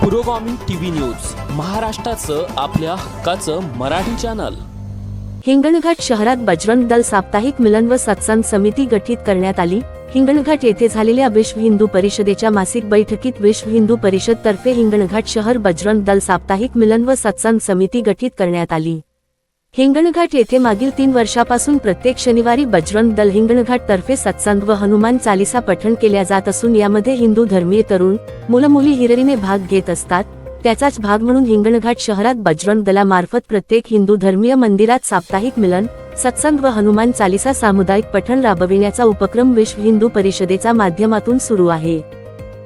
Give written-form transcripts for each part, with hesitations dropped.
पुरोगामी TV news, महाराष्ट्राचं आपल्या हक्काचं मराठी चॅनल। हिंगणघाट शहरात बजरंग दल साप्ताहिक मिलन व सत्संग समिती गठीत करण्यात आली। हिंगणघाट येथे झालेल्या विश्व हिंदू परिषदेच्या मासिक बैठकीत विश्व हिंदू परिषद तर्फे हिंगणघाट शहर बजरंग दल साप्ताहिक मिलन व सत्संग समिती गठीत करण्यात आली। हिंगणघाट येथे मागील 3 वर्षापासून प्रत्येक शनिवारी बजरंग दल हिंगणघाट तर्फे सत्संग व हनुमान चालीसा पठण केल्या जात असून यामध्ये हिंदू धर्मीय तरुण मुलं-मुली हिरिरीने भाग घेत असतात। त्याचाच भाग म्हणून हिंगणघाट शहरात बजरंग दलामार्फत प्रत्येक हिंदू धर्मीय मंदिरात साप्ताहिक मिलन, सत्संग व हनुमान चालीसा सामुदायिक पठण राबविण्याचा उपक्रम विश्व हिंदू परिषदेच्या माध्यमातून सुरू आहे।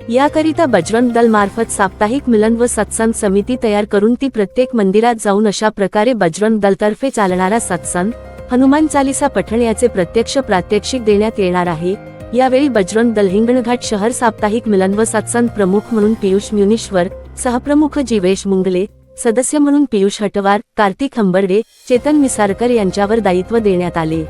याकरिता बजरंग दल मार्फत साप्ताहिक मिलन व सत्संग समिती तयार करून ती प्रत्येक मंदिरात जाऊन अशा प्रकारे बजरंग दल तर्फे चालणारा सत्संग, हनुमान चालीसा पठण याचे प्रत्यक्ष प्रात्यक्षिक देण्यात येणार आहे। यावेळी बजरंग दल हिंगणघाट शहर साप्ताहिक मिलन व सत्संग प्रमुख म्हणून पियुष म्युनीश्वर, सहप्रमुख जीवेश मुंगले, सदस्य म्हणून पियुष हटवार, कार्तिक हंबर्डे, चेतन मिसारकर यांच्यावर दायित्व देण्यात आले।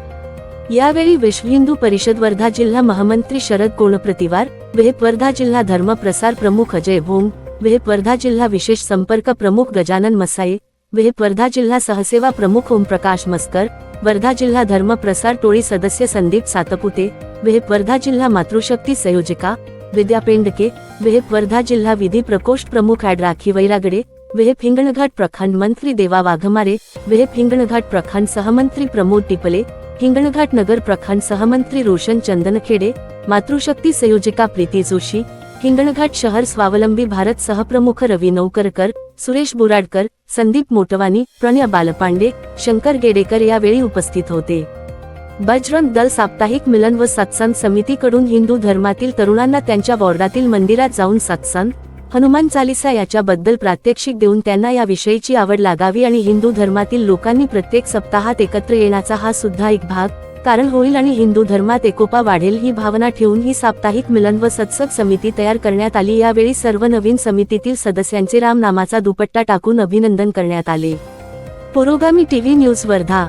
यावेळी विश्व हिंदू परिषद वर्धा जिल्हा महामंत्री शरद कोणप्रतिवार, विहिप वर्धा जिल्हा धर्म प्रसार प्रमुख अजय भोंग, विहिप वर्धा जिल्हा विशेष संपर्क प्रमुख गजानन मसाई, विहिप वर्धा जिल्हा सहसेवा प्रमुख ओमप्रकाश मस्कर, वर्धा जिल्हा धर्म प्रसार टोळी सदस्य संदीप सातपुते, विहिप वर्धा जिल्हा मातृशक्ती संयोजिका विद्या पेंडके, विहिप वर्धा जिल्हा विधी प्रकोष्ठ प्रमुख ॲड राखी वैरागडे, विहिप हिंगणघाट प्रखंड मंत्री देवा वाघमारे, विहिप हिंगणघाट प्रखंड सहमंत्री प्रमोद टिपले, हिंगणघाट नगर प्रखंड सहमंत्री रोशन चंदनखेडे, मातृशक्ती संयोजिका प्रीती जोशी, हिंगणघाट शहर स्वावलंबी भारत सहप्रमुख रवी नौकरकर, सुरेश बोराडकर, संदीप मोटवानी, प्रणय बालपांडे, शंकर गेडेकर यावेळी उपस्थित होते। बजरंग दल साप्ताहिक मिलन व सत्संग समितीकडून हिंदू धर्मातील तरुणांना त्यांच्या वॉर्डातील मंदिरात जाऊन सत्संग, हनुमान चालीसा याच्याबद्दल प्रात्यक्षिक देऊन त्यांना या विषयीची आवड लागावी आणि हिंदू धर्मातील लोकांनी प्रत्येक सप्ताहात एकत्र येण्याचा हा सुद्धा एक भाग कारण होईल आणि हिंदू धर्मात एकोपा वाढेल ही भावना ठेवून ही साप्ताहिक मिलन व सत्संग समिती तयार करण्यात आली। यावेळी सर्व नवीन समितीतील सदस्यांचे राम नामाचा दुपट्टा टाकून अभिनंदन करण्यात आले। पुरोगामी टीव्ही न्यूज वर्धा।